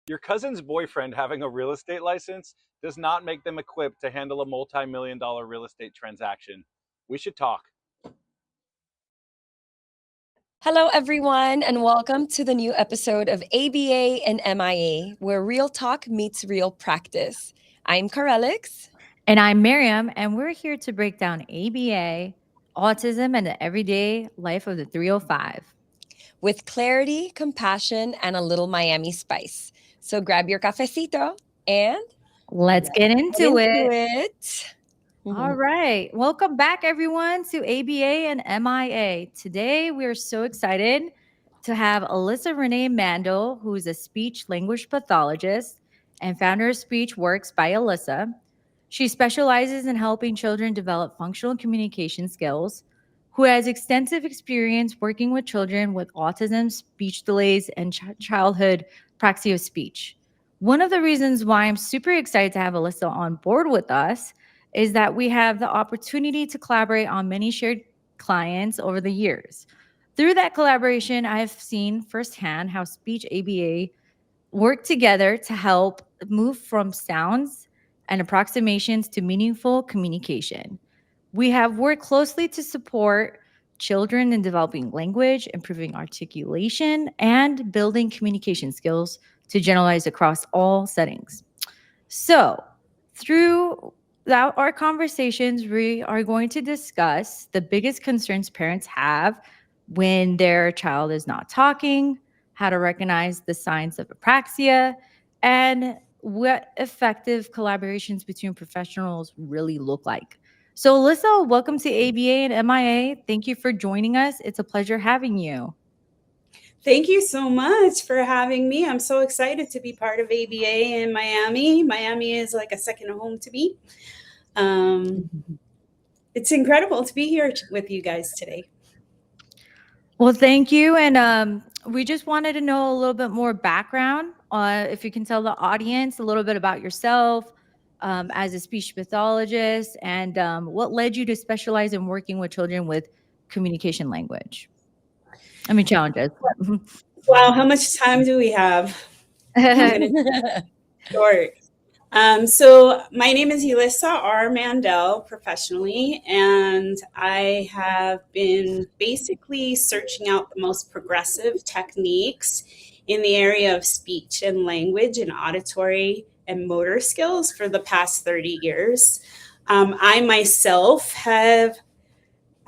Your cousin's boyfriend having a real estate license does not make them equipped to handle a multi-million-dollar real estate transaction. We should talk. Hello, everyone, and welcome to the new episode of ABA and MIA, where real talk meets real practice. I'm Karelix. And I'm Miriam, and we're here to break down ABA, autism, and the everyday life of the 305. With clarity, compassion, and a little Miami spice. So grab your cafecito and let's get into it. All right. Welcome back, everyone, to ABA and MIA. Today, we are so excited to have Elissa Renee Mandel, who is a speech-language pathologist and founder of Speech Works by Elissa. She specializes in helping children develop functional communication skills, who has extensive experience working with children with autism, speech delays, and childhood apraxia of speech. One of the reasons why I'm super excited to have Elissa on board with us is that we have the opportunity to collaborate on many shared clients over the years. Through that collaboration, I have seen firsthand how speech ABA work together to help move from sounds and approximations to meaningful communication. We have worked closely to support children in developing language, improving articulation, and building communication skills to generalize across all settings. So, throughout our conversations, we are going to discuss the biggest concerns parents have when their child is not talking, how to recognize the signs of apraxia, and what effective collaborations between professionals really look like. So, Alyssa, welcome to ABA and MIA. Thank you for joining us. It's a pleasure having you. Thank you so much for having me. I'm so excited to be part of ABA in Miami. Miami is like a second home to me. It's incredible to be here with you guys today. Well, thank you. And we just wanted to know a little bit more background. If you can tell the audience a little bit about yourself as a speech pathologist and what led you to specialize in working with children with communication language. Challenges. Wow, how much time do we have? I'm gonna short. So my name is Elissa R. Mandel professionally, and I have been basically searching out the most progressive techniques in the area of speech and language and auditory and motor skills for the past 30 years. I myself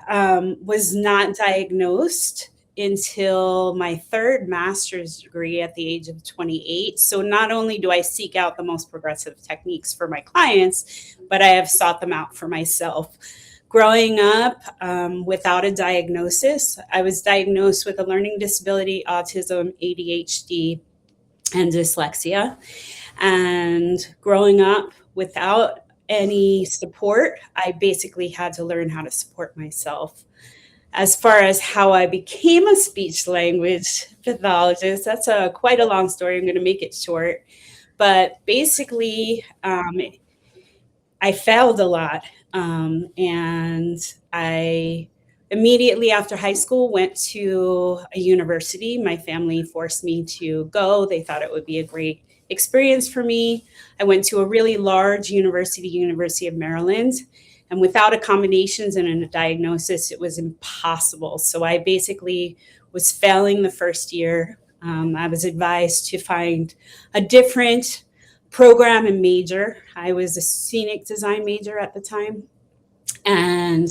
was not diagnosed until my third master's degree at the age of 28. So not only do I seek out the most progressive techniques for my clients, but I have sought them out for myself. Growing up without a diagnosis, I was diagnosed with a learning disability, autism, ADHD, and dyslexia. And growing up without any support, I basically had to learn how to support myself. As far as how I became a speech language pathologist, that's quite a long story. I'm going to make it short. But basically, I failed a lot. And I immediately after high school went to a university. My family forced me to go. They thought it would be a great experience for me. I went to a really large university, University of Maryland. And without accommodations and a diagnosis, it was impossible. So I basically was failing the first year. I was advised to find a different program and major. I was a scenic design major at the time. And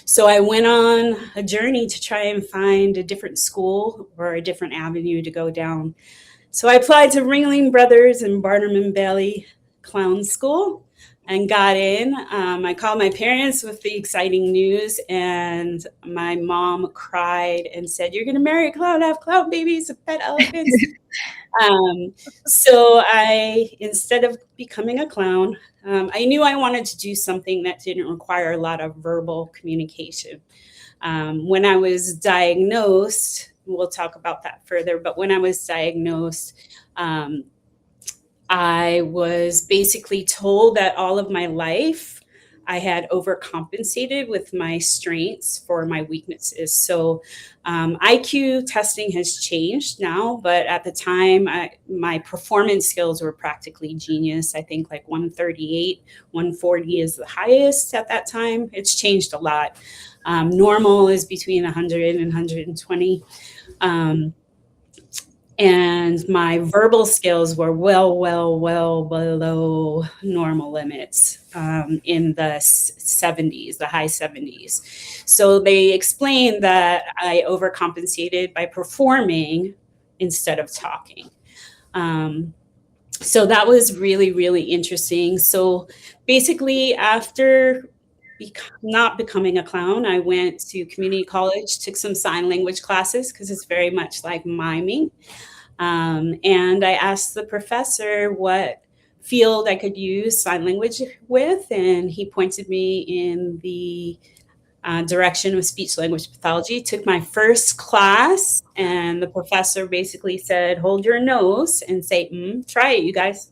so I went on a journey to try and find a different school or a different avenue to go down. So I applied to Ringling Brothers and Barnum and Bailey Clown School and got in. I called my parents with the exciting news, and my mom cried and said, "You're going to marry a clown, have clown babies, and pet elephants." So instead of becoming a clown, I knew I wanted to do something that didn't require a lot of verbal communication. When I was diagnosed, we'll talk about that further, but when I was diagnosed, I was basically told that all of my life I had overcompensated with my strengths for my weaknesses. So IQ testing has changed now, but at the time, my performance skills were practically genius. I think like 138, 140 is the highest at that time. It's changed a lot. Normal is between 100 and 120. And my verbal skills were well below normal limits, in the 70s, the high 70s. So they explained that I overcompensated by performing instead of talking. So that was really, really interesting. So basically, after not becoming a clown, I went to community college, took some sign language classes because it's very much like miming. And I asked the professor what field I could use sign language with, and he pointed me in the direction of speech-language pathology. Took my first class, and the professor basically said, hold your nose and say, try it, you guys.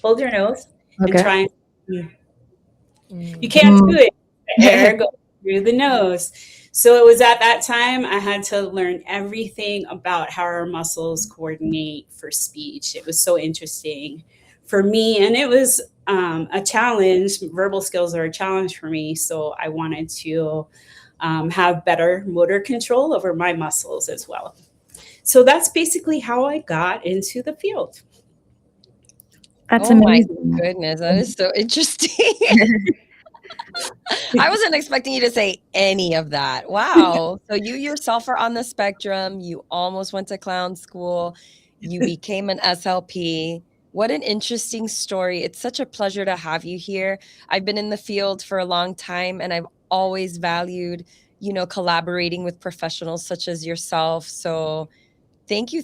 Hold your nose and try and You can't do it. The air goes through the nose. So it was at that time I had to learn everything about how our muscles coordinate for speech. It was so interesting for me, and it was a challenge. Verbal skills are a challenge for me, so I wanted to have better motor control over my muscles as well. So that's basically how I got into the field. That's amazing. amazing. My goodness, that is so interesting. I wasn't expecting you to say any of that. Wow. So you yourself are on the spectrum. You almost went to clown school. You became an SLP. What an interesting story. It's such a pleasure to have you here. I've been in the field for a long time, and I've always valued, collaborating with professionals such as yourself. So thank you.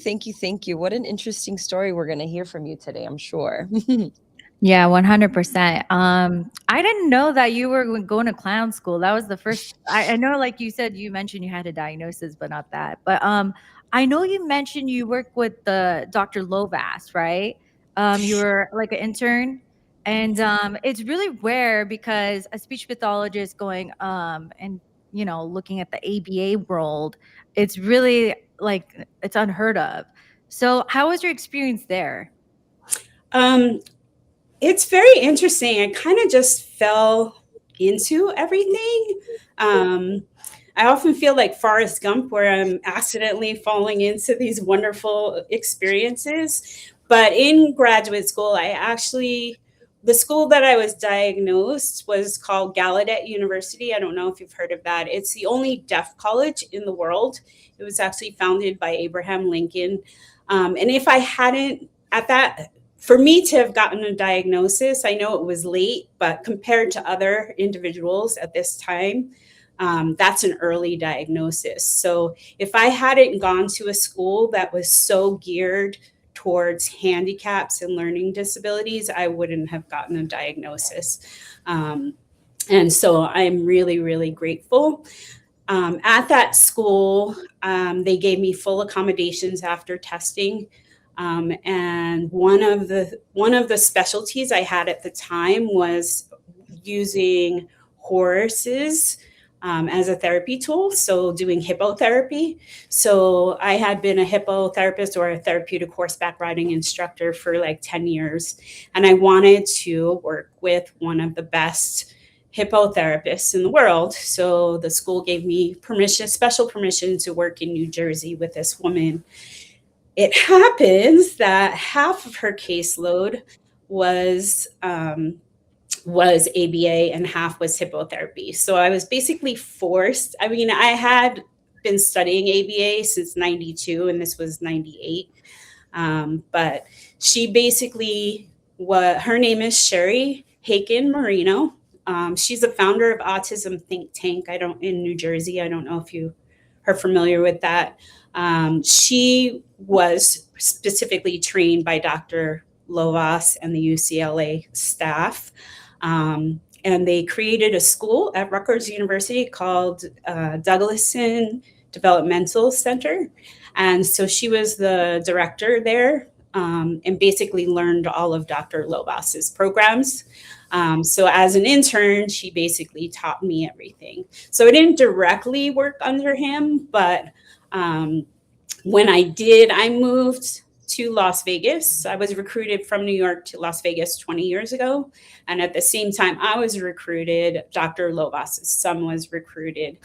What an interesting story we're going to hear from you today, I'm sure. Yeah, 100%. I didn't know that you were going to clown school. That was the first. I know, like you said, you mentioned you had a diagnosis, but not that. But I know you mentioned you work with the Dr. Lovas, right? You were like an intern, and it's really rare because a speech pathologist going and looking at the ABA world, it's really like it's unheard of. So, how was your experience there? It's very interesting. I kind of just fell into everything. I often feel like Forrest Gump, where I'm accidentally falling into these wonderful experiences. But in graduate school, the school that I was diagnosed was called Gallaudet University. I don't know if you've heard of that. It's the only deaf college in the world. It was actually founded by Abraham Lincoln. And if I hadn't, for me to have gotten a diagnosis, I know it was late, but compared to other individuals at this time, that's an early diagnosis. So if I hadn't gone to a school that was so geared towards handicaps and learning disabilities, I wouldn't have gotten a diagnosis. And so I'm really, really grateful. At that school, they gave me full accommodations after testing. And one of the specialties I had at the time was using horses as a therapy tool, so doing hippotherapy. So I had been a hippotherapist or a therapeutic horseback riding instructor for like 10 years, and I wanted to work with one of the best hippotherapists in the world. So the school gave me special permission to work in New Jersey with this woman. It happens that half of her caseload was ABA and half was hippotherapy. So I was basically forced. I mean, I had been studying ABA since 92, and this was 98. But she basically, her name is Sherry Haken Marino. She's a founder of Autism Think Tank in New Jersey. I don't know if you are familiar with that. She was specifically trained by Dr. Lovas and the UCLA staff. And they created a school at Rutgers University called Douglason Developmental Center. And so she was the director there, and basically learned all of Dr. Lovas's programs. So as an intern, she basically taught me everything. So I didn't directly work under him, but when I did, I moved to Las Vegas. I was recruited from New York to Las Vegas 20 years ago. And at the same time I was recruited, Dr. Lovas's son was recruited.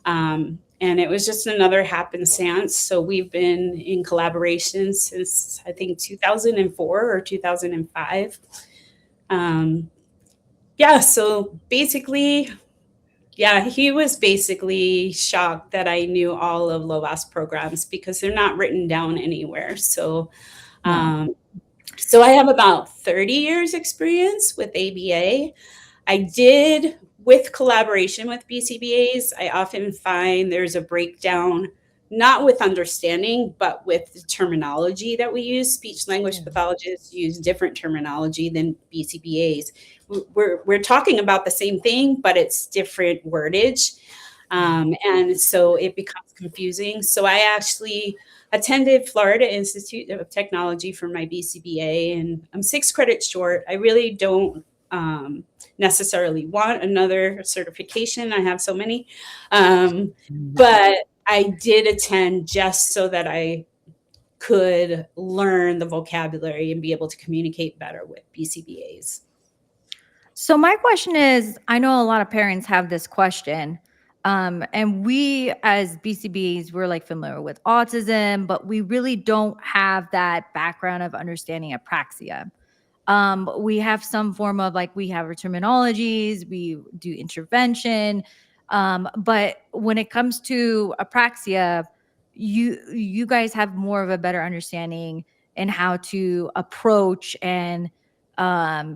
And it was just another happenstance. So we've been in collaboration since I think 2004 or 2005. So basically, he was basically shocked that I knew all of Lovas programs because they're not written down anywhere. So, so I have about 30 years experience with ABA. I did, with collaboration with BCBAs, I often find there's a breakdown, not with understanding, but with the terminology that we use. Speech-language pathologists use different terminology than BCBAs. We're talking about the same thing, but it's different wordage. And so it becomes confusing. So I actually attended Florida Institute of Technology for my BCBA, and I'm 6 credits short. I really don't necessarily want another certification. I have so many. But I did attend just so that I could learn the vocabulary and be able to communicate better with BCBAs. So my question is, I know a lot of parents have this question. And we as BCBs, we're like familiar with autism, but we really don't have that background of understanding apraxia. We have some form of, like, we have our terminologies, we do intervention. But when it comes to apraxia, you guys have more of a better understanding in how to approach and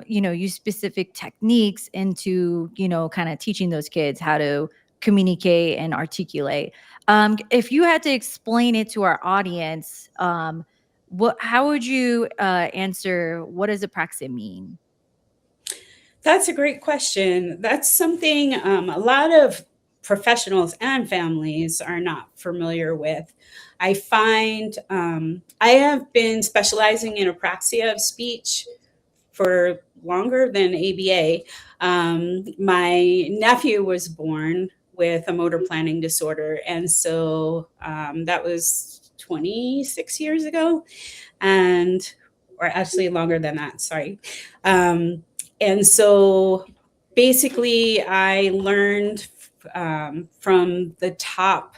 use specific techniques into, kind of teaching those kids how to communicate and articulate. If you had to explain it to our audience, how would you answer, what does apraxia mean? That's a great question. That's something a lot of professionals and families are not familiar with. I find I have been specializing in apraxia of speech for longer than ABA. My nephew was born with a motor planning disorder, and so that was 26 years ago, or actually longer than that, sorry. And so basically I learned from the top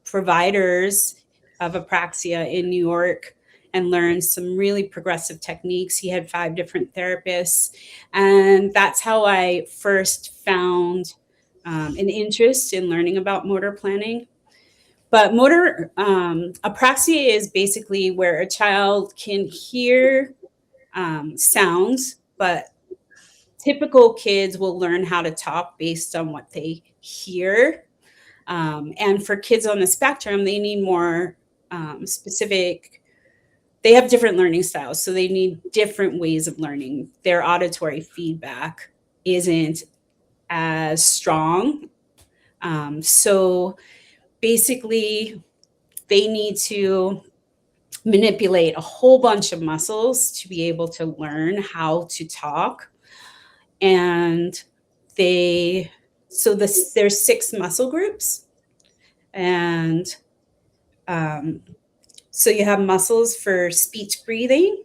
providers of apraxia in New York and learned some really progressive techniques. He had 5 different therapists. And that's how I first found an interest in learning about motor planning. But apraxia is basically where a child can hear sounds, but typical kids will learn how to talk based on what they hear. And for kids on the spectrum, they need more specific. They have different learning styles, so they need different ways of learning. Their auditory feedback isn't as strong. So basically, they need to manipulate a whole bunch of muscles to be able to learn how to talk. And there's 6 muscle groups. And so you have muscles for speech breathing.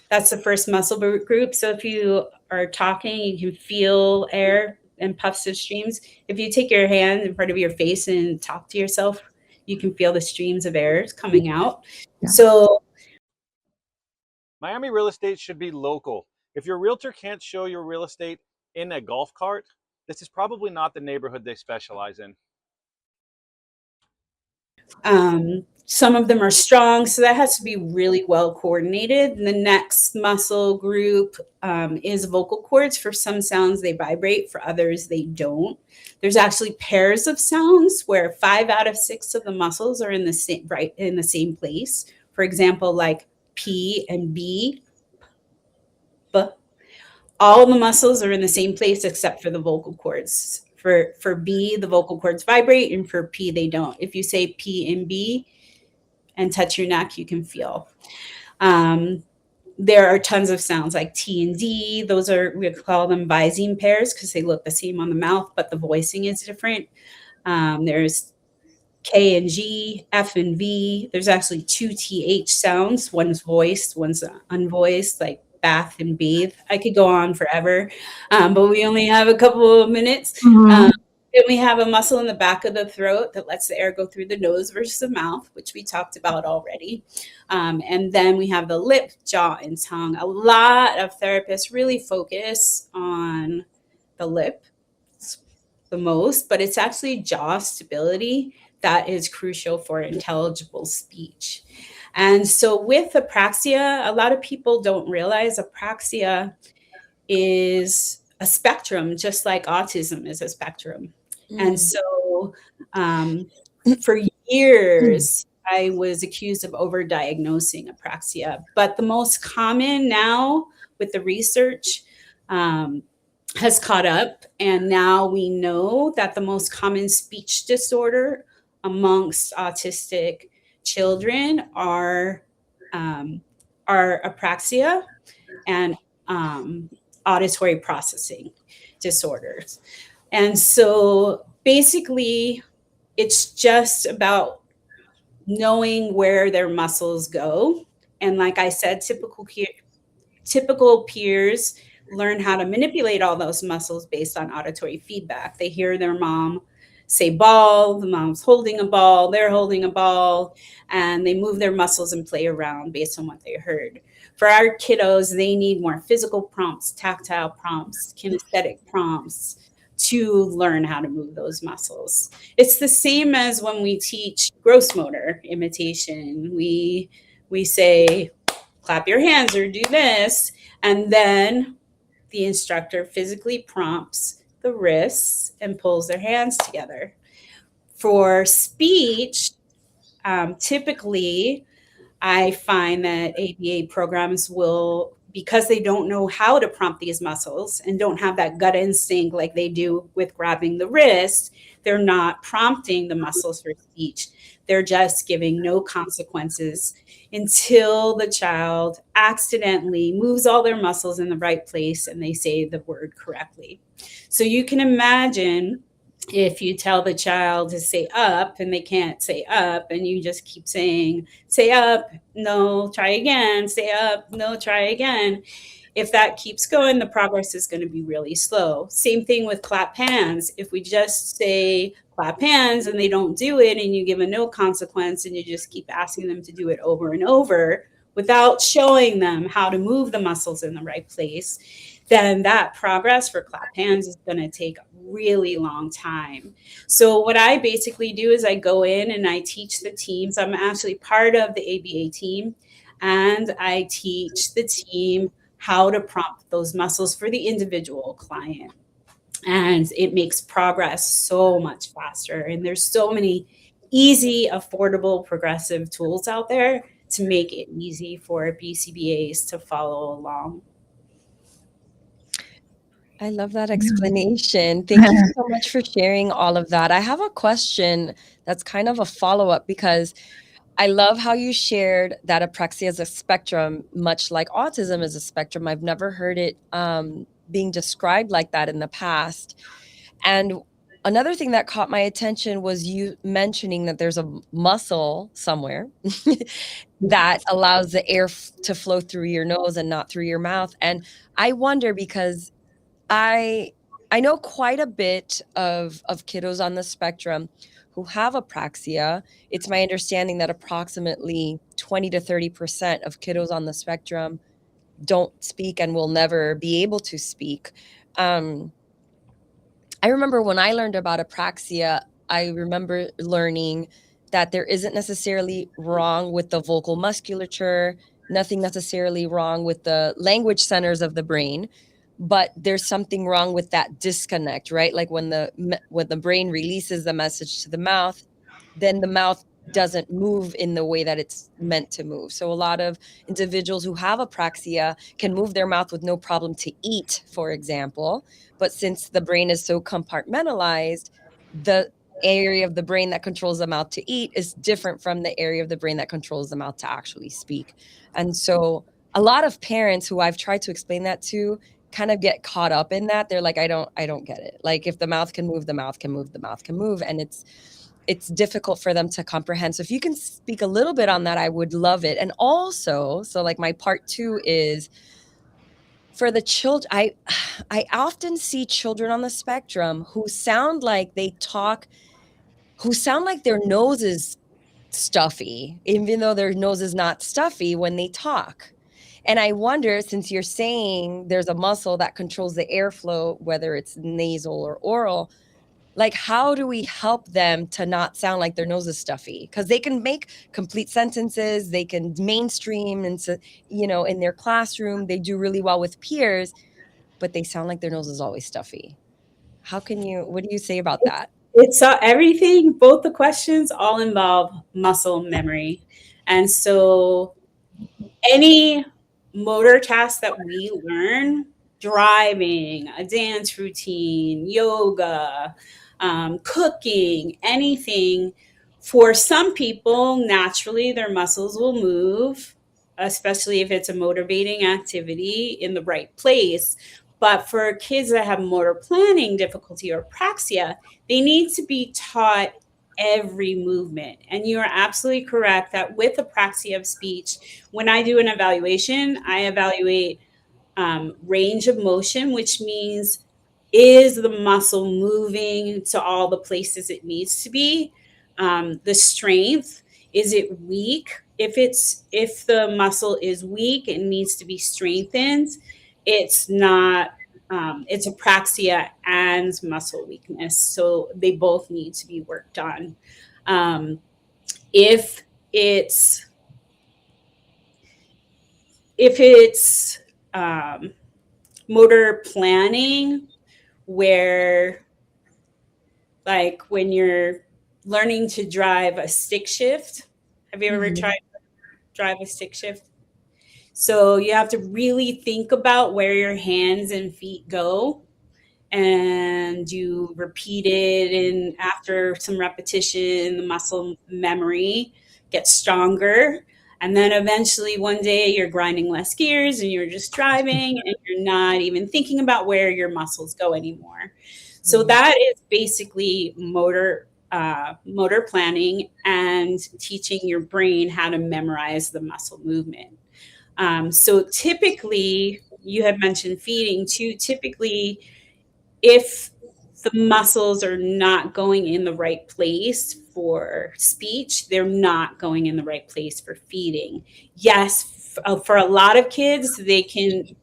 That's the first muscle group. So if you are talking, you can feel air and puffs of streams. If you take your hand in front of your face and talk to yourself, you can feel the streams of air coming out. Yeah. So Miami real estate should be local. If your realtor can't show your real estate in a golf cart, this is probably not the neighborhood they specialize in. Some of them are strong, so that has to be really well coordinated. And the next muscle group is vocal cords. For some sounds, they vibrate. For others, they don't. There's actually pairs of sounds where 5 out of 6 of the muscles are in the same place. For example, like P and B. All the muscles are in the same place except for the vocal cords. For B, the vocal cords vibrate, and for P, they don't. If you say P and B and touch your neck, you can feel. there are tons of sounds like T and D. Those are, we call them visine pairs because they look the same on the mouth, but the voicing is different. There's K and G, F and V. There's actually 2 TH sounds. One's voiced, one's unvoiced, like bath and bathe. I could go on forever, but we only have a couple of minutes. Then we have a muscle in the back of the throat that lets the air go through the nose versus the mouth, which we talked about already. And then we have the lip, jaw, and tongue. A lot of therapists really focus on the lip the most, but it's actually jaw stability that is crucial for intelligible speech. And so with apraxia, a lot of people don't realize apraxia is a spectrum, just like autism is a spectrum. And so for years, I was accused of overdiagnosing apraxia. But the most common now with the research has caught up. And now we know that the most common speech disorder amongst autistic children are apraxia and auditory processing disorders. And so basically, it's just about knowing where their muscles go. And like I said, typical peers learn how to manipulate all those muscles based on auditory feedback. They hear their mom say ball, the mom's holding a ball, they're holding a ball, and they move their muscles and play around based on what they heard. For our kiddos, they need more physical prompts, tactile prompts, kinesthetic prompts to learn how to move those muscles. It's the same as when we teach gross motor imitation. We say, clap your hands or do this, and then the instructor physically prompts the wrists and pulls their hands together. For speech, typically, I find that ABA programs will, because they don't know how to prompt these muscles and don't have that gut instinct like they do with grabbing the wrist, they're not prompting the muscles for speech. They're just giving no consequences until the child accidentally moves all their muscles in the right place and they say the word correctly. So you can imagine if you tell the child to say up and they can't say up, and you just keep saying, say up, no, try again, say up, no, try again. If that keeps going, the progress is going to be really slow. Same thing with clap hands. If we just say clap hands and they don't do it, and you give a no consequence and you just keep asking them to do it over and over without showing them how to move the muscles in the right place, then that progress for clap hands is going to take a really long time. So what I basically do is I go in and I teach the teams. I'm actually part of the ABA team, and I teach the team how to prompt those muscles for the individual client. And it makes progress so much faster. And there's so many easy, affordable, progressive tools out there to make it easy for BCBAs to follow along. I love that explanation. Thank you so much for sharing all of that. I have a question that's kind of a follow-up, because I love how you shared that apraxia is a spectrum, much like autism is a spectrum. I've never heard it being described like that in the past. And another thing that caught my attention was you mentioning that there's a muscle somewhere that allows the air to flow through your nose and not through your mouth. And I wonder, because I know quite a bit of kiddos on the spectrum who have apraxia. It's my understanding that approximately 20 to 30% of kiddos on the spectrum don't speak and will never be able to speak. I remember when I learned about apraxia, I remember learning that there isn't necessarily wrong with the vocal musculature, nothing necessarily wrong with the language centers of the brain, but there's something wrong with that disconnect, right? Like when the brain releases the message to the mouth, then the mouth doesn't move in the way that it's meant to move. So a lot of individuals who have apraxia can move their mouth with no problem to eat, for example. But since the brain is so compartmentalized, the area of the brain that controls the mouth to eat is different from the area of the brain that controls the mouth to actually speak. And so a lot of parents who I've tried to explain that to kind of get caught up in that. They're like, I don't get it. Like, if the mouth can move, the mouth can move, the mouth can move. And it's difficult for them to comprehend. So if you can speak a little bit on that, I would love it. And also, so like my part 2 is for the children. I often see children on the spectrum who sound like they talk, who sound like their nose is stuffy, even though their nose is not stuffy when they talk. And I wonder, since you're saying there's a muscle that controls the airflow, whether it's nasal or oral, like, how do we help them to not sound like their nose is stuffy? Because they can make complete sentences, they can mainstream, and so, you know, in their classroom, they do really well with peers, but they sound like their nose is always stuffy. What do you say about that? It's everything, both the questions all involve muscle memory. And so any motor task that we learn, driving, a dance routine, yoga, cooking, anything, for some people, naturally their muscles will move, especially if it's a motivating activity in the right place. But for kids that have motor planning difficulty or apraxia, they need to be taught every movement. And you are absolutely correct that with apraxia of speech, when I do an evaluation, I evaluate range of motion, which means, is the muscle moving to all the places it needs to be? The strength, is it weak? If the muscle is weak, it needs to be strengthened. It's not, it's apraxia and muscle weakness. So they both need to be worked on. If it's motor planning, where, like, when you're learning to drive a stick shift, have you ever tried to drive a stick shift? So you have to really think about where your hands and feet go, and you repeat it, and after some repetition, the muscle memory gets stronger. And then eventually one day you're grinding less gears and you're just driving and you're not even thinking about where your muscles go anymore. So that is basically motor planning and teaching your brain how to memorize the muscle movement. So typically, you had mentioned feeding too. Typically, if the muscles are not going in the right place for speech, they're not going in the right place for feeding. Yes, for a lot of kids, they can,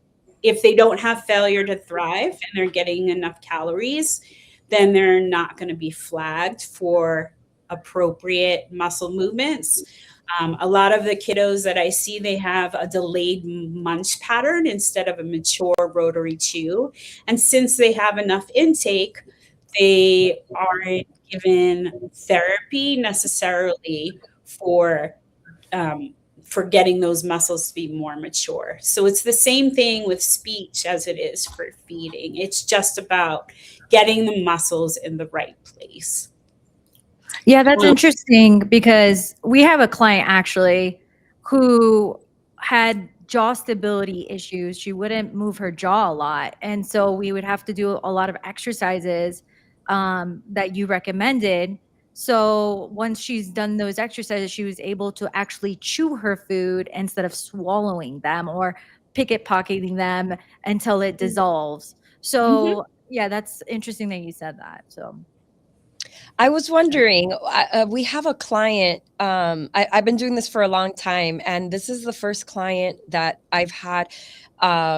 if they don't have failure to thrive and they're getting enough calories, then they're not going to be flagged for appropriate muscle movements. A lot of the kiddos that I see, they have a delayed munch pattern instead of a mature rotary chew. And since they have enough intake, they aren't given therapy necessarily for getting those muscles to be more mature. So it's the same thing with speech as it is for feeding. It's just about getting the muscles in the right place. Yeah, that's interesting, because we have a client actually who had jaw stability issues. She wouldn't move her jaw a lot. And so we would have to do a lot of exercises that you recommended. So once she's done those exercises, she was able to actually chew her food instead of swallowing them or pocketing them until it dissolves. So yeah, that's interesting that you said that. So I was wondering, we have a client, I've been doing this for a long time, and this is the first client that I've had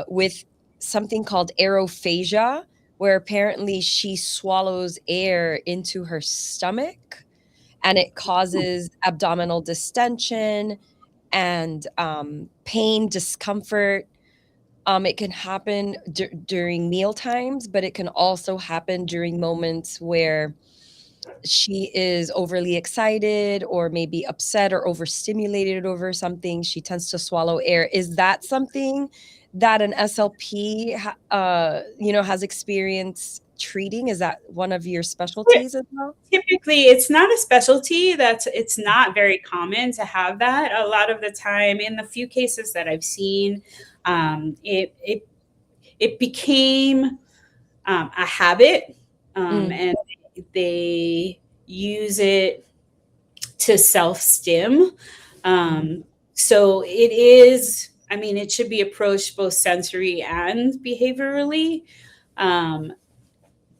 with something called aerophagia, where apparently she swallows air into her stomach, and it causes abdominal distension and pain, discomfort. It can happen during meal times, but it can also happen during moments where she is overly excited or maybe upset or overstimulated over something. She tends to swallow air. Is that something that an SLP, has experience treating? Is that one of your specialties as well? Typically, it's not a specialty. It's not very common to have that. A lot of the time, in the few cases that I've seen, it became a habit, and they use it to self-stim. So it is, I mean, it should be approached both sensory and behaviorally.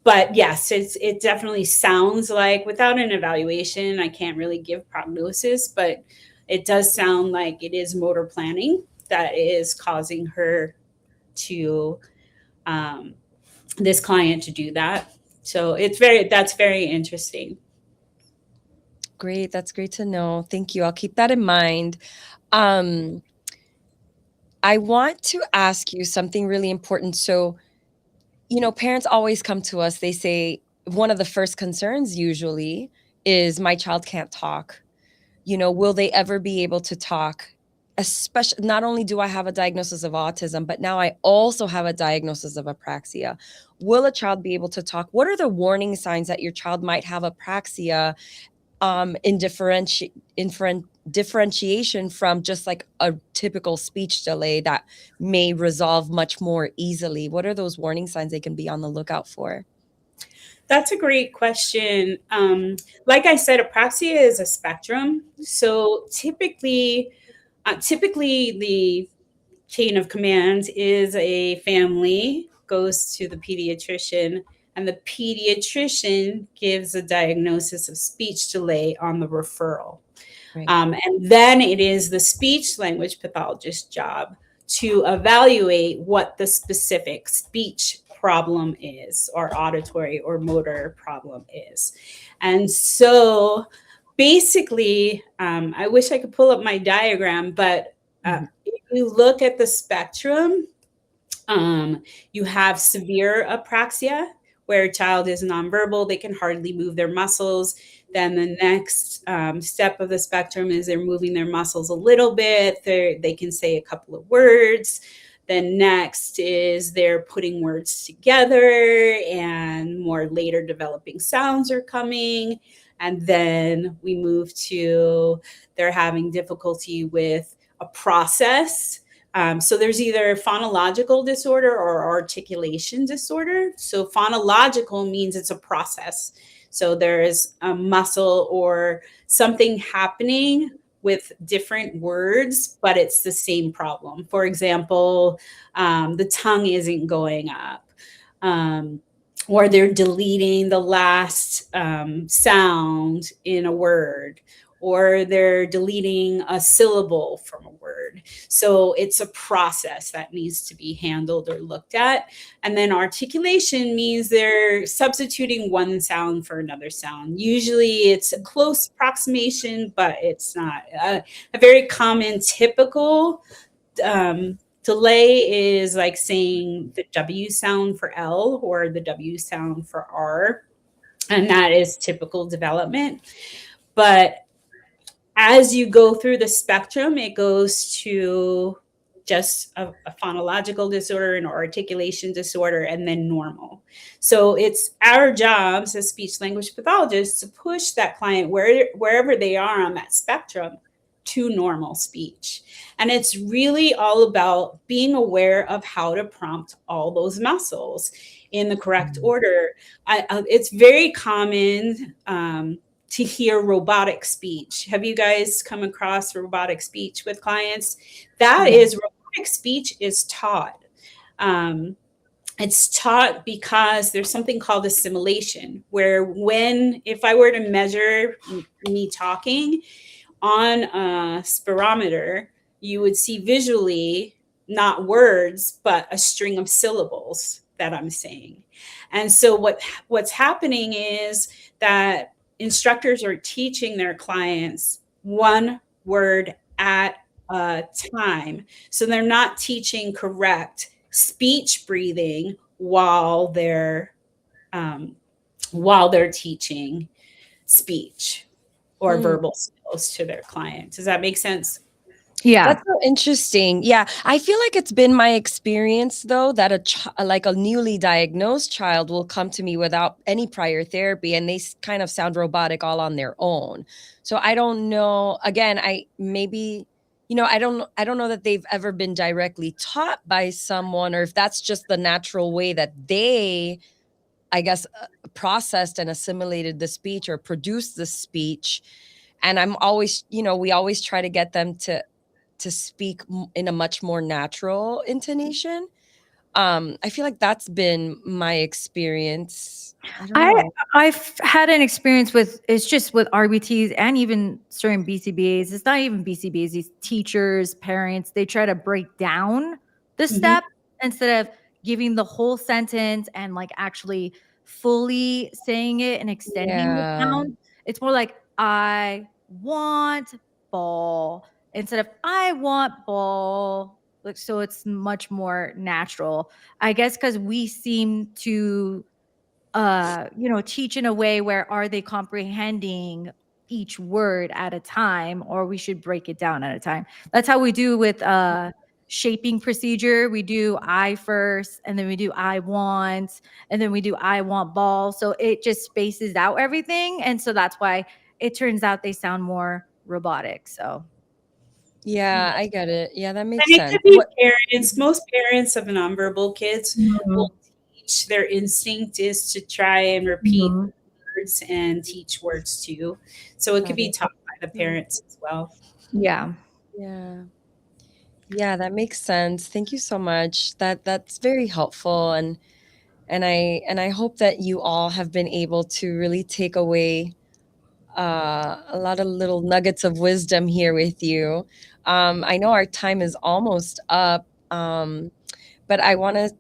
But yes, it definitely sounds like, without an evaluation, I can't really give prognosis, but it does sound like it is motor planning that is causing her to, this client to do that. So that's very interesting. Great. That's great to know. Thank you. I'll keep that in mind. I want to ask you something really important. So, parents always come to us. They say one of the first concerns usually is my child can't talk. Will they ever be able to talk? Especially, not only do I have a diagnosis of autism, but now I also have a diagnosis of apraxia. Will a child be able to talk? What are the warning signs that your child might have apraxia? In differentiation from just like a typical speech delay that may resolve much more easily? What are those warning signs they can be on the lookout for? That's a great question. Like I said, apraxia is a spectrum. So typically the chain of command is a family goes to the pediatrician, and the pediatrician gives a diagnosis of speech delay on the referral. Right. And then it is the speech-language pathologist's job to evaluate what the specific speech problem is, or auditory or motor problem is. And so basically, I wish I could pull up my diagram, but if you look at the spectrum, you have severe apraxia, where a child is nonverbal, they can hardly move their muscles. Then the next step of the spectrum is they're moving their muscles a little bit. They can say a couple of words. Then next is they're putting words together, and more later developing sounds are coming. And then we move to they're having difficulty with a process. So there's either phonological disorder or articulation disorder. So phonological means it's a process. So there's a muscle or something happening with different words, but it's the same problem. For example, the tongue isn't going up, or they're deleting the last sound in a word, or they're deleting a syllable from a word. So it's a process that needs to be handled or looked at. And then articulation means they're substituting one sound for another sound. Usually it's a close approximation, but it's not. A very common typical delay is like saying the W sound for L or the W sound for R. And that is typical development. But as you go through the spectrum, it goes to just a phonological disorder, an articulation disorder, and then normal. So it's our jobs as speech language pathologists to push that client wherever they are on that spectrum to normal speech. And it's really all about being aware of how to prompt all those muscles in the correct order. It's very common to hear robotic speech. Have you guys come across robotic speech with clients? Robotic speech is taught. It's taught because there's something called assimilation, where if I were to measure me talking on a spirometer, you would see visually not words, but a string of syllables that I'm saying. And so what's happening is that instructors are teaching their clients one word at a time. So they're not teaching correct speech breathing while they're teaching speech or verbal skills to their clients. Does that make sense? Yeah. That's so interesting. Yeah, I feel like it's been my experience though that like a newly diagnosed child will come to me without any prior therapy, and they kind of sound robotic all on their own. So I don't know. Again, I maybe I don't know that they've ever been directly taught by someone, or if that's just the natural way that they, I guess, processed and assimilated the speech or produced the speech. And I'm always, we always try to get them to speak in a much more natural intonation. I feel like that's been my experience. I don't know. I've had an experience with, it's just with RBTs and even certain BCBAs. It's not even BCBAs, these teachers, parents, they try to break down the step instead of giving the whole sentence and like actually fully saying it and extending the Yeah. sound. It's more like, I want ball instead of I want ball. Like, so it's much more natural, I guess, because we seem to teach in a way where are they comprehending each word at a time, or we should break it down at a time. That's how we do with shaping procedure. We do I first, and then we do I want, and then we do I want ball. So it just spaces out everything. And so that's why it turns out they sound more robotic. So Yeah, I get it. Yeah, that makes And it sense. could be parents. Most parents of nonverbal kids Mhm. will teach. Their instinct is to try and repeat Mhm. words and teach words too. So it could Got be it. taught by the parents as well. Yeah. Yeah. Yeah, that makes sense. Thank you so much. That's very helpful, and I hope that you all have been able to really take away a lot of little nuggets of wisdom here with you. I know our time is almost up, but I want to,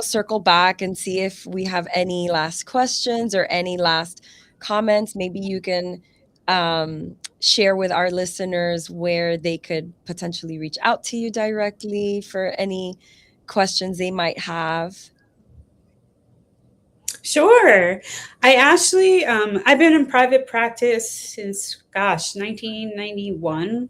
circle back and see if we have any last questions or any last comments. Maybe you can share with our listeners where they could potentially reach out to you directly for any questions they might have. Sure. I actually, I've been in private practice since, 1991.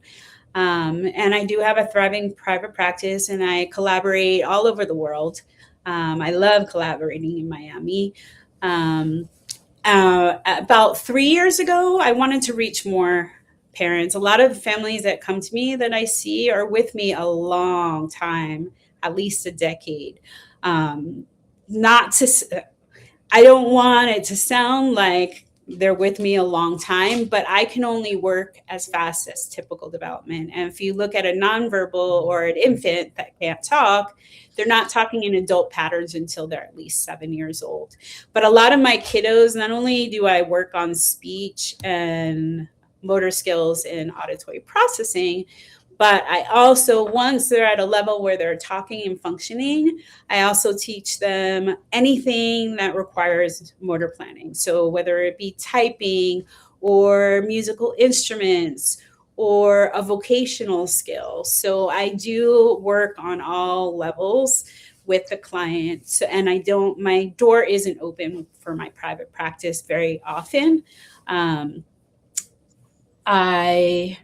And I do have a thriving private practice, and I collaborate all over the world. I love collaborating in Miami. Um, about 3 years ago, I wanted to reach more parents. A lot of the families that come to me that I see are with me a long time, at least a decade. Um, not to I don't want it to sound like they're with me a long time, but I can only work as fast as typical development. And if you look at a nonverbal or an infant that can't talk, they're not talking in adult patterns until they're at least 7 years old. But a lot of my kiddos, not only do I work on speech and motor skills and auditory processing, but I also, once they're at a level where they're talking and functioning, I also teach them anything that requires motor planning. So whether it be typing or musical instruments or a vocational skill. So I do work on all levels with the client. And my door isn't open for my private practice very often. I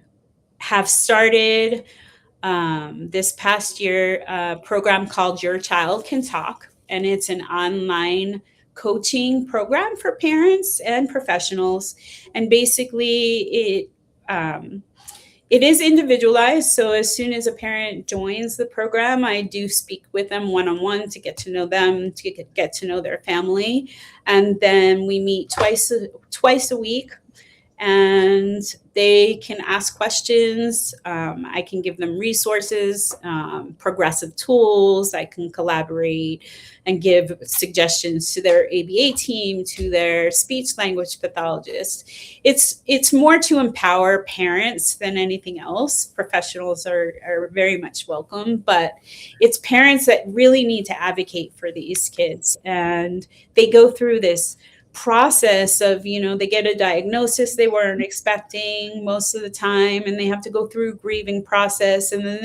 have started this past year a program called Your Child Can Talk, and it's an online coaching program for parents and professionals. And basically, it is individualized. So as soon as a parent joins the program, I do speak with them one-on-one to get to know them, to get to know their family, and then we meet twice a week, and they can ask questions. I can give them resources, progressive tools. I can collaborate and give suggestions to their ABA team, to their speech-language pathologist. It's more to empower parents than anything else. Professionals are very much welcome, but it's parents that really need to advocate for these kids. And they go through this process of, they get a diagnosis they weren't expecting most of the time, and they have to go through grieving process, and then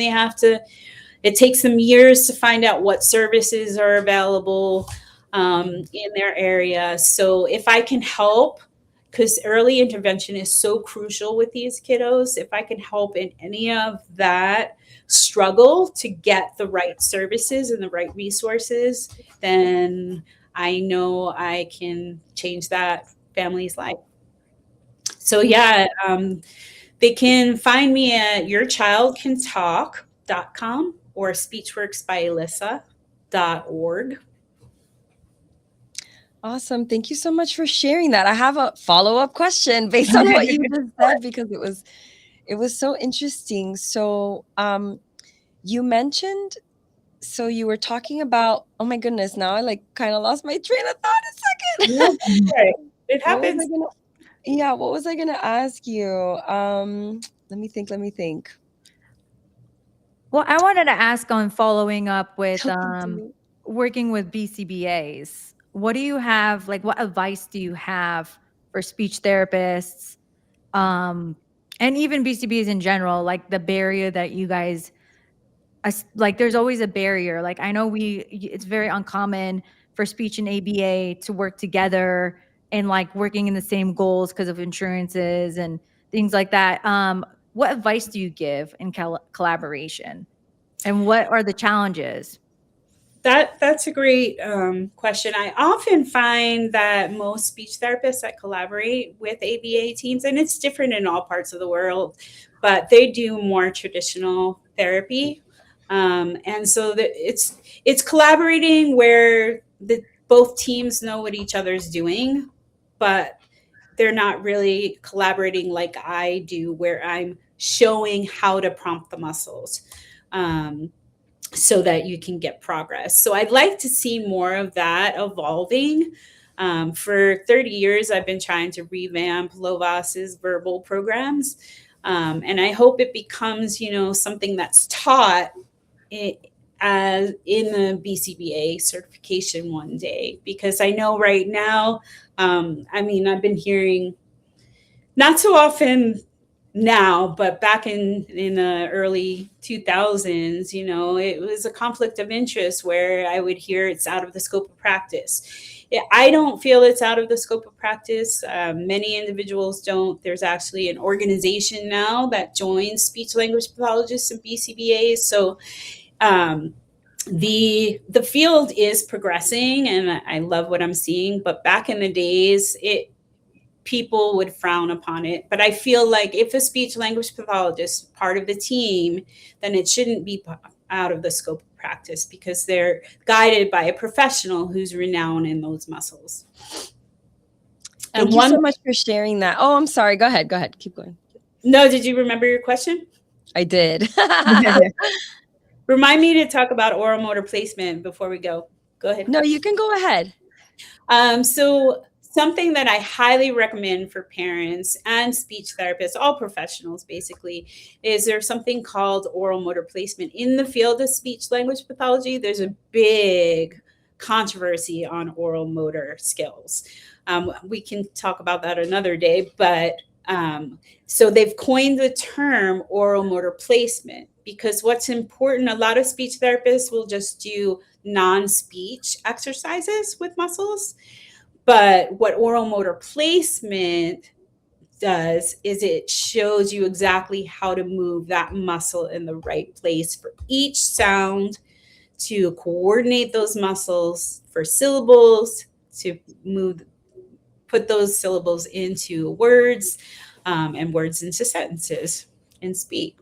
it takes them years to find out what services are available in their area. So if I can help because early intervention is so crucial with these kiddos. If I can help in any of that struggle to get the right services and the right resources, then I know I can change that family's life. So yeah, they can find me at yourchildcantalk.com or speechworksbyelissa.org. Awesome. Thank you so much for sharing that. I have a follow-up question based on what you just said, because it was so interesting. So you mentioned, so you were talking about, oh my goodness, now I like kind of lost my train of thought a second. Yeah, right. It What was happens. what was I gonna ask you? Let me think. Well, I wanted to ask on following up with Continue. working with BCBAs. What do you have, like, what advice do you have for speech therapists, and even BCBAs in general, like the barrier that you guys, like there's always a barrier. Like I know it's very uncommon for speech and ABA to work together and like working in the same goals because of insurances and things like that. What advice do you give in collaboration? And what are the challenges? That's a great question. I often find that most speech therapists that collaborate with ABA teams, and it's different in all parts of the world, but they do more traditional therapy, and so it's collaborating where both teams know what each other's doing, but they're not really collaborating like I do, where I'm showing how to prompt the muscles. So that you can get progress. So I'd like to see more of that evolving. For 30 years, I've been trying to revamp Lovas's verbal programs. And I hope it becomes, something that's taught in the BCBA certification one day, because I know right now, I've been hearing not so often now, but back in the early 2000s, it was a conflict of interest where I would hear it's out of the scope of practice. I don't feel it's out of the scope of practice. Many individuals don't. There's actually an organization now that joins speech language pathologists and BCBAs. So the field is progressing, and I love what I'm seeing. But back in the days, people would frown upon it. But I feel like if a speech language pathologist is part of the team, then it shouldn't be out of the scope of practice, because they're guided by a professional who's renowned in those muscles. Thank you so much for sharing that. Oh, I'm sorry. Go ahead. Keep going. No, did you remember your question? I did. Remind me to talk about oral motor placement before we go. Go ahead. No, you can go ahead. So something that I highly recommend for parents and speech therapists, all professionals basically, is there's something called oral motor placement. In the field of speech language pathology, there's a big controversy on oral motor skills. We can talk about that another day, but so they've coined the term oral motor placement, because what's important, a lot of speech therapists will just do non-speech exercises with muscles. But what oral motor placement does is it shows you exactly how to move that muscle in the right place for each sound, to coordinate those muscles for syllables, to put those syllables into words, and words into sentences and speak.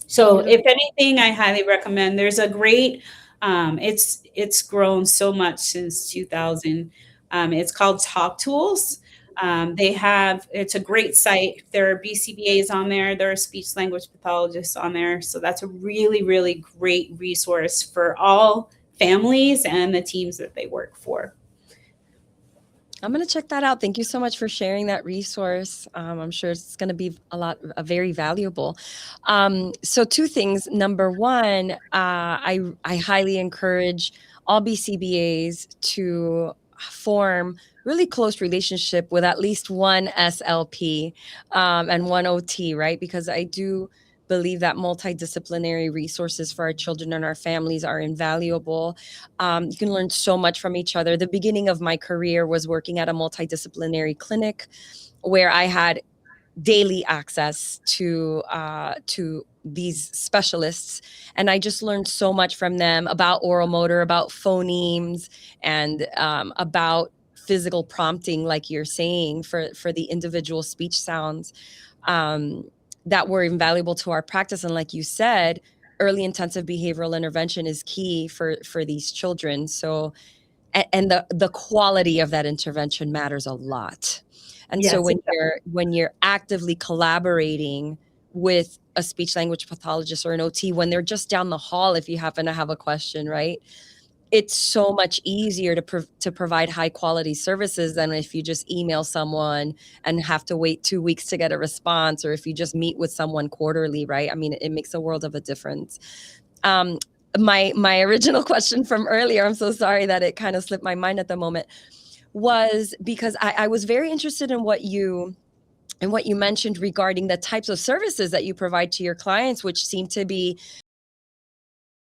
So if anything, I highly recommend. There's a great, it's grown so much since 2000. It's called Talk Tools. It's a great site. There are BCBAs on there. There are speech language pathologists on there. So that's a really, really great resource for all families and the teams that they work for. I'm going to check that out. Thank you so much for sharing that resource. I'm sure it's going to be very valuable. So 2 things. Number 1, I highly encourage all BCBAs to form really close relationship with at least one SLP and one OT, right? Because I do believe that multidisciplinary resources for our children and our families are invaluable. You can learn so much from each other. The beginning of my career was working at a multidisciplinary clinic where I had daily access to these specialists, and I just learned so much from them about oral motor, about phonemes, and about physical prompting, like you're saying, for the individual speech sounds, that were invaluable to our practice. And like you said, early intensive behavioral intervention is key for these children. So, and the quality of that intervention matters a lot. And so Yes, when you're actively collaborating with a speech language pathologist or an OT, when they're just down the hall, if you happen to have a question, right? It's so much easier to provide high quality services than if you just email someone and have to wait 2 weeks to get a response, or if you just meet with someone quarterly, right? I mean, it makes a world of a difference. My original question from earlier, I'm so sorry that it kind of slipped my mind at the moment, was because I was very interested in what you mentioned regarding the types of services that you provide to your clients, which seem to be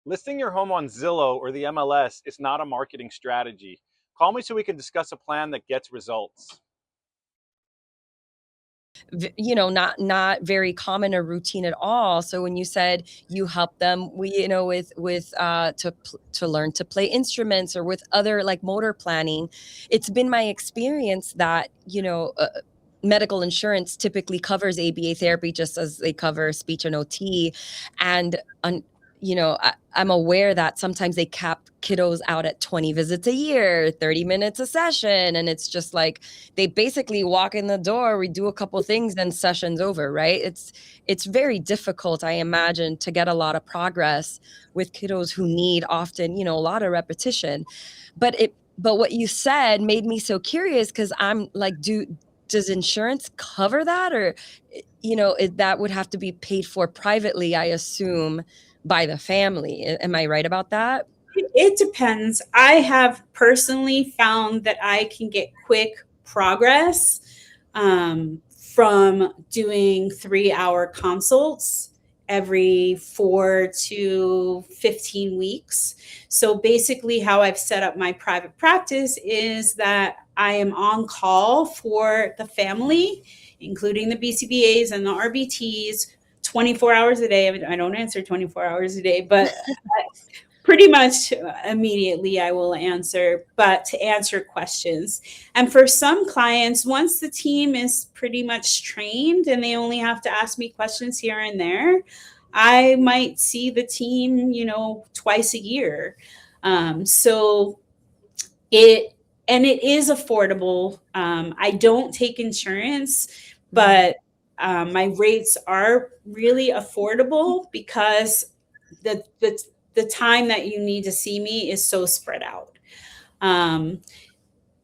Listing your home on Zillow or the MLS is not a marketing strategy. Call me so we can discuss a plan that gets results. Not very common or routine at all. So when you said you help them, to learn to play instruments or with other like motor planning, it's been my experience that medical insurance typically covers ABA therapy just as they cover speech and OT, and I'm aware that sometimes they cap kiddos out at 20 visits a year, 30 minutes a session. And it's just like, they basically walk in the door, we do a couple things, then session's over, right? It's very difficult, I imagine, to get a lot of progress with kiddos who need often, a lot of repetition. But what you said made me so curious, because I'm like, does insurance cover that? Or, that would have to be paid for privately, I assume, by the family. Am I right about that? it depends. I have personally found that I can get quick progress from doing 3-hour consults every 4 to 15 weeks. So basically, how I've set up my private practice is that I am on call for the family, including the BCBAs and the RBTs, 24 hours a day. I don't answer 24 hours a day, but pretty much immediately I will answer, but to answer questions. And for some clients, once the team is pretty much trained and they only have to ask me questions here and there, I might see the team, twice a year. It is affordable. I don't take insurance, but my rates are really affordable because the time that you need to see me is so spread out.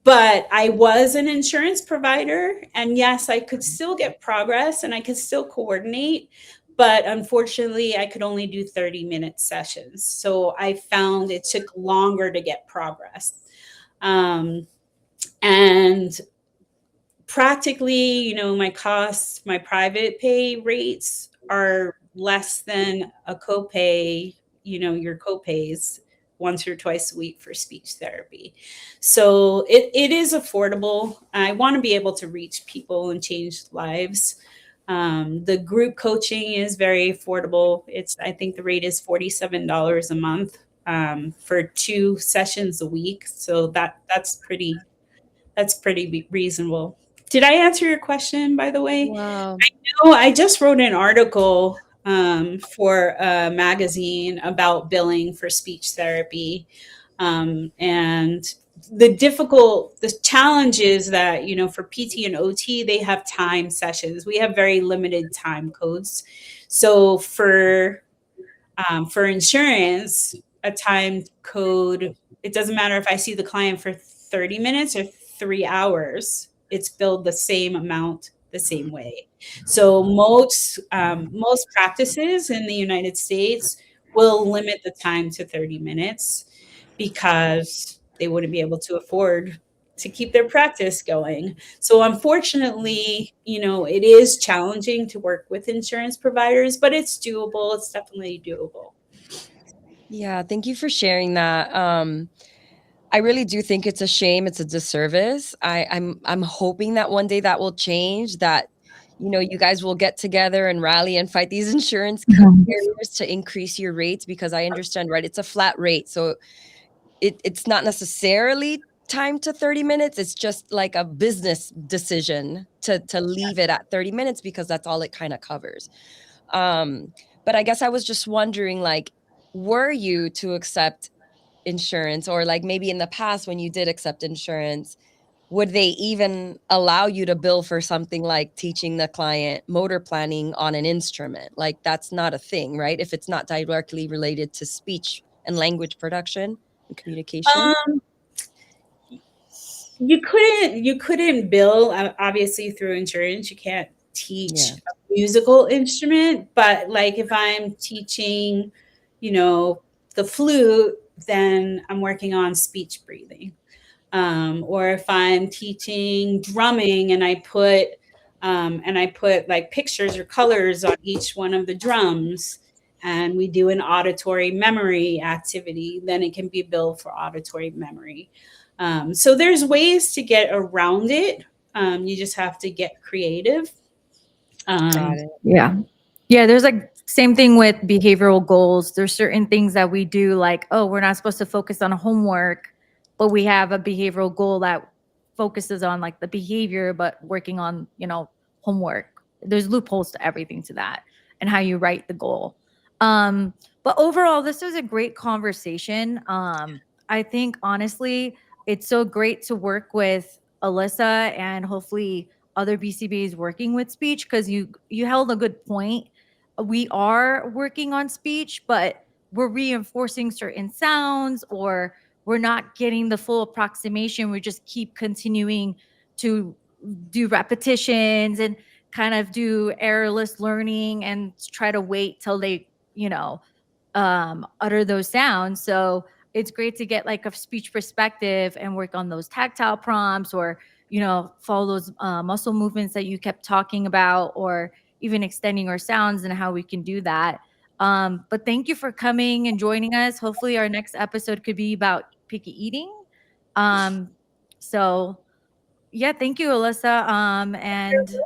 But I was an insurance provider, and yes, I could still get progress and I could still coordinate, but unfortunately I could only do 30-minute sessions. So I found it took longer to get progress. And practically, my private pay rates are less than a copay, your copays once or twice a week for speech therapy. So it is affordable. I want to be able to reach people and change lives. The group coaching is very affordable. I think the rate is $47 a month for 2 sessions a week. So that's pretty reasonable. Did I answer your question, by the way? Wow. I just wrote an article for a magazine about billing for speech therapy. And the challenge is that, for PT and OT, they have time sessions. We have very limited time codes. So for insurance, a time code, it doesn't matter if I see the client for 30 minutes or 3 hours, it's billed the same amount the same way. So most practices in the United States will limit the time to 30 minutes because they wouldn't be able to afford to keep their practice going. So unfortunately, it is challenging to work with insurance providers, but it's doable. It's definitely doable. Yeah, thank you for sharing that. I really do think it's a shame. It's a disservice. I'm hoping that one day that will change, that you guys will get together and rally and fight these insurance carriers to increase your rates, because I understand, right? It's a flat rate. So it's not necessarily timed to 30 minutes. It's just like a business decision to leave it at 30 minutes because that's all it kind of covers. But I guess I was just wondering, like, were you to accept insurance, or like maybe in the past when you did accept insurance, would they even allow you to bill for something like teaching the client motor planning on an instrument? Like, that's not a thing, right? If it's not directly related to speech and language production and communication. You couldn't bill, obviously, through insurance. You can't teach a musical instrument, but like if I'm teaching, the flute, then I'm working on speech breathing. Or if I'm teaching drumming and I put like pictures or colors on each one of the drums, and we do an auditory memory activity, then it can be billed for auditory memory. So there's ways to get around it. You just have to get creative. Got it. Yeah, there's like same thing with behavioral goals. There's certain things that we do, like, oh, we're not supposed to focus on homework, but we have a behavioral goal that focuses on like the behavior, but working on, homework. There's loopholes to everything to that, and how you write the goal. But overall, this was a great conversation. I think honestly, it's so great to work with Elissa and hopefully other BCBAs working with speech, because you held a good point. We are working on speech, but we're reinforcing certain sounds, or we're not getting the full approximation. We just keep continuing to do repetitions and kind of do errorless learning and try to wait till they, utter those sounds. So it's great to get like a speech perspective and work on those tactile prompts, or follow those muscle movements that you kept talking about, or even extending our sounds and how we can do that. But thank you for coming and joining us. Hopefully our next episode could be about picky eating. So yeah, thank you, Elissa. And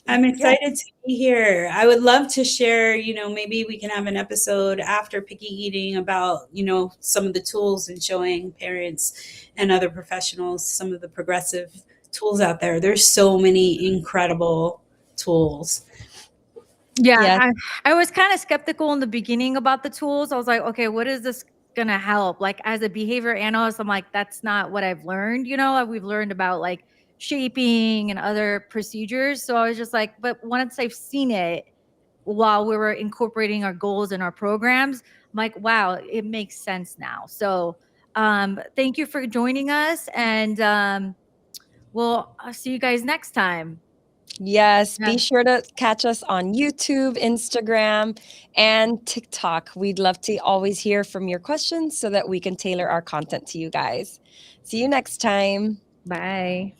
I'm excited to be here. I would love to share, maybe we can have an episode after picky eating about, some of the tools, and showing parents and other professionals some of the progressive tools out there. There's so many incredible tools. Yeah. I was kind of skeptical in the beginning about the tools. I was like, okay, what is this going to help? Like, as a behavior analyst, I'm like, that's not what I've learned. We've learned about like shaping and other procedures. So I was just like, but once I've seen it while we were incorporating our goals and our programs, I'm like, wow, it makes sense now. So thank you for joining us. And I'll see you guys next time. Yes, be sure to catch us on YouTube, Instagram, and TikTok. We'd love to always hear from your questions so that we can tailor our content to you guys. See you next time. Bye.